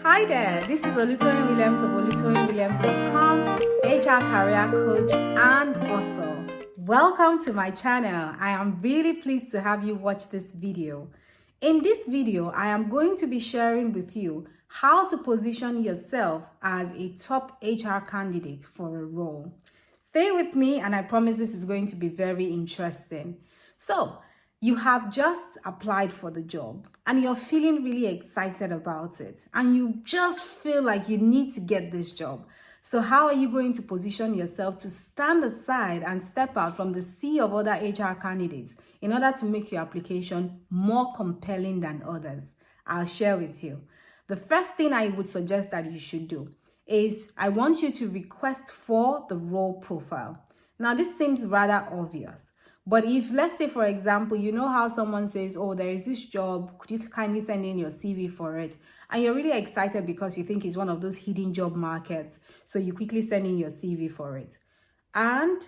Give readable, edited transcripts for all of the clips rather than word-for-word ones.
Hi there, this is Olutoyin Williams of olutoyinwilliams.com, HR career coach and author. Welcome to my channel. I am really pleased to have you watch this video. In this video, I am going to be sharing with you how to position yourself as a top HR candidate for a role. Stay with me and I promise this is going to be very interesting. So, you have just applied for the job and you're feeling really excited about it and you just feel like you need to get this job. So how are you going to position yourself to stand aside and step out from the sea of other HR candidates in order to make your application more compelling than others? I'll share with you. The first thing I would suggest that you should do is I want you to request for the role profile. Now, this seems rather obvious. But if, let's say, for example, you know how someone says, oh, there is this job, could you kindly send in your CV for it? And you're really excited because you think it's one of those hidden job markets. So you quickly send in your CV for it. And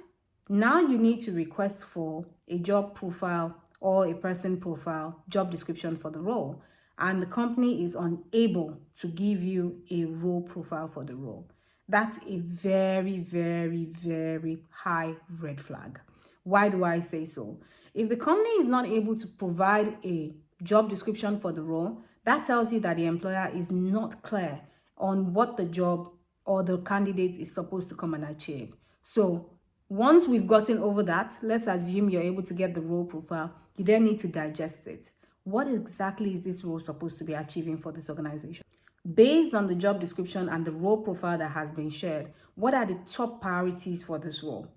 now you need to request for a job profile or a person profile, job description for the role. And the company is unable to give you a role profile for the role. That's a very, very, very high red flag. Why do I say so? If the company is not able to provide a job description for the role, that tells you that the employer is not clear on what the job or the candidate is supposed to come and achieve. So once we've gotten over that, let's assume you're able to get the role profile, you then need to digest it. What exactly is this role supposed to be achieving for this organization? Based on the job description and the role profile that has been shared, what are the top priorities for this role?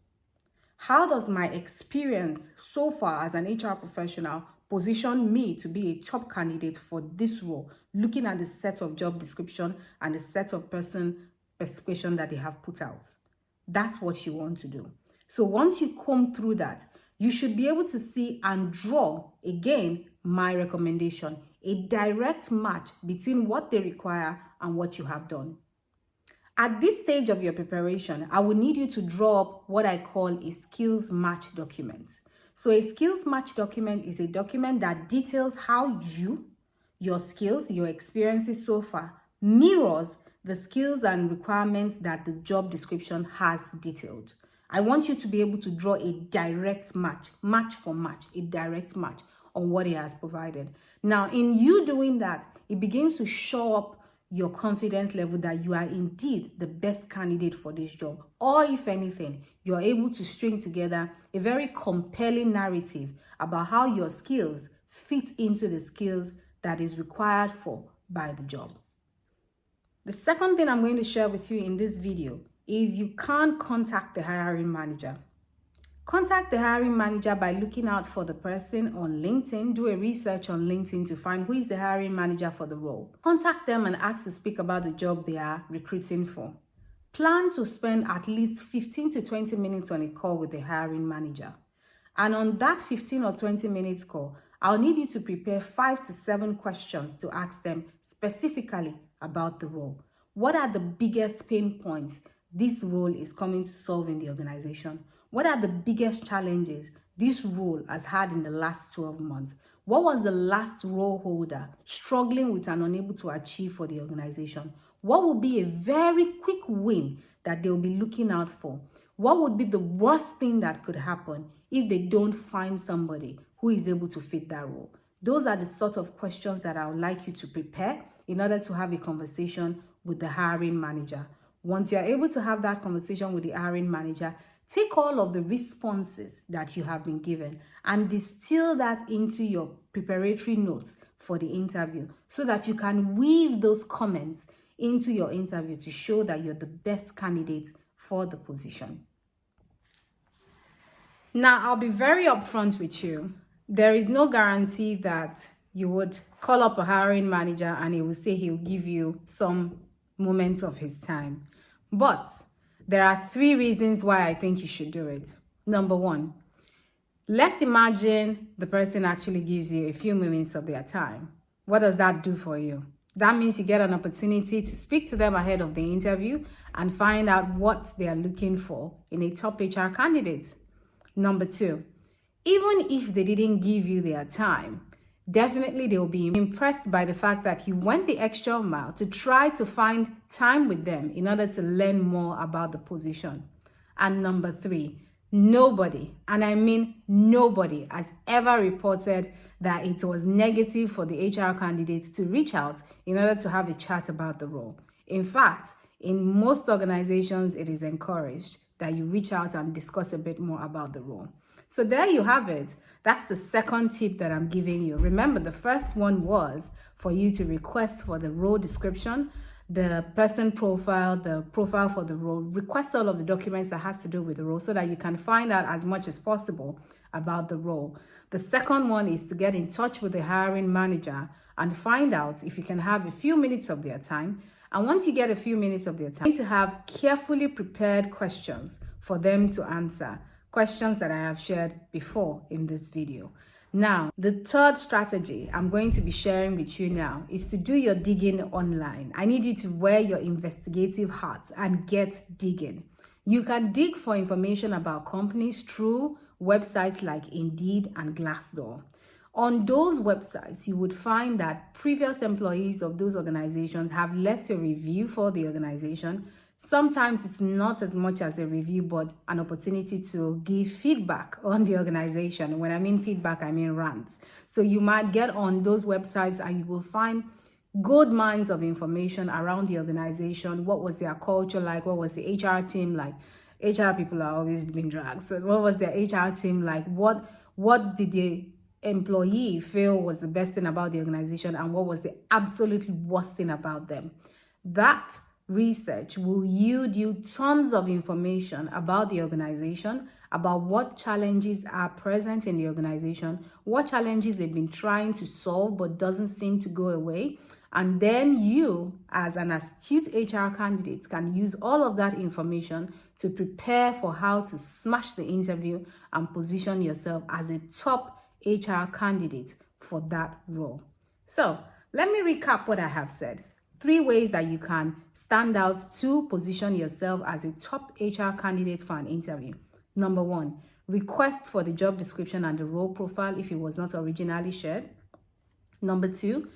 How does my experience so far as an HR professional position me to be a top candidate for this role, looking at the set of job description and the set of person specification that they have put out? That's what you want to do. So once you comb through that, you should be able to see and draw, again, my recommendation, a direct match between what they require and what you have done. At this stage of your preparation, I will need you to draw up what I call a skills match document. So a skills match document is a document that details how your skills, your experiences so far, mirrors the skills and requirements that the job description has detailed. I want you to be able to draw a direct match for match, a direct match on what it has provided. Now, in you doing that, it begins to show up your confidence level that you are indeed the best candidate for this job. Or if anything, you're able to string together a very compelling narrative about how your skills fit into the skills that is required by the job. The second thing I'm going to share with you in this video is you can't contact the hiring manager. Contact the hiring manager by looking out for the person on LinkedIn. Do a research on LinkedIn to find who is the hiring manager for the role. Contact them and ask to speak about the job they are recruiting for. Plan to spend at least 15 to 20 minutes on a call with the hiring manager. And on that 15 or 20 minutes call, I'll need you to prepare 5 to 7 questions to ask them specifically about the role. What are the biggest pain points this role is coming to solve in the organization? What are the biggest challenges this role has had in the last 12 months? What was the last role holder struggling with and unable to achieve for the organization? What would be a very quick win that they'll be looking out for? What would be the worst thing that could happen if they don't find somebody who is able to fit that role? Those are the sort of questions that I would like you to prepare in order to have a conversation with the hiring manager. Once you're able to have that conversation with the hiring manager, take all of the responses that you have been given and distill that into your preparatory notes for the interview so that you can weave those comments into your interview to show that you're the best candidate for the position. Now, I'll be very upfront with you. There is no guarantee that you would call up a hiring manager and he will say he'll give you some moment of his time. But there are 3 reasons why I think you should do it. Number 1, let's imagine the person actually gives you a few minutes of their time. What does that do for you? That means you get an opportunity to speak to them ahead of the interview and find out what they are looking for in a top HR candidate. Number 2, even if they didn't give you their time, Definitely, they'll be impressed by the fact that you went the extra mile to try to find time with them in order to learn more about the position. And number 3, nobody, and I mean nobody, has ever reported that it was negative for the HR candidates to reach out in order to have a chat about the role. In fact, in most organizations, it is encouraged that you reach out and discuss a bit more about the role. So there you have it. That's the second tip that I'm giving you. Remember, the first one was for you to request for the role description, the person profile, the profile for the role, request all of the documents that has to do with the role so that you can find out as much as possible about the role. The second one is to get in touch with the hiring manager and find out if you can have a few minutes of their time. And once you get a few minutes of their time, you need to have carefully prepared questions for them to answer. Questions that I have shared before in this video. Now, the third strategy I'm going to be sharing with you now is to do your digging online. I need you to wear your investigative hat and get digging. You can dig for information about companies through websites like Indeed and Glassdoor. On those websites, you would find that previous employees of those organizations have left a review for the organization. Sometimes it's not as much as a review, but an opportunity to give feedback on the organization. When I mean feedback, I mean rants. So you might get on those websites and you will find gold mines of information around the organization. What was their culture like? What was the HR team like? HR people are always being dragged. So what was their HR team like? What did the employee feel was the best thing about the organization, and what was the absolutely worst thing about them? That research will yield you tons of information about the organization, about what challenges are present in the organization, what challenges they've been trying to solve but doesn't seem to go away. And then you, as an astute HR candidate, can use all of that information to prepare for how to smash the interview and position yourself as a top HR candidate for that role. So let me recap what I have said. 3 ways that you can stand out to position yourself as a top HR candidate for an interview. Number 1, request for the job description and the role profile if it was not originally shared. Number 2,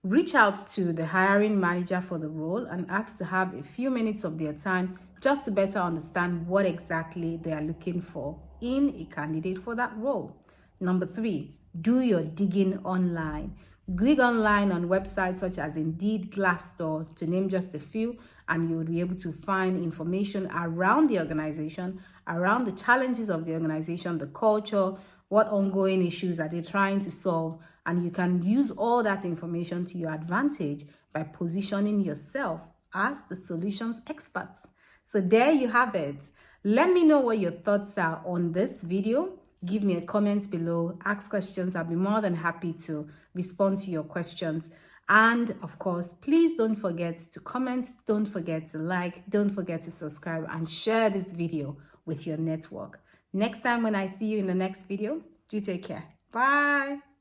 reach out to the hiring manager for the role and ask to have a few minutes of their time just to better understand what exactly they are looking for in a candidate for that role. Number 3, do your digging online. Dig online on websites such as Indeed, Glassdoor, to name just a few, and you will be able to find information around the organization, around the challenges of the organization, the culture, what ongoing issues are they trying to solve, and you can use all that information to your advantage by positioning yourself as the solutions experts. So there you have it. Let me know what your thoughts are on this video. Give me a comment below, ask questions. I'll be more than happy to respond to your questions. And of course, please don't forget to comment, don't forget to like, don't forget to subscribe and share this video with your network. Next time when I see you in the next video, do take care. Bye.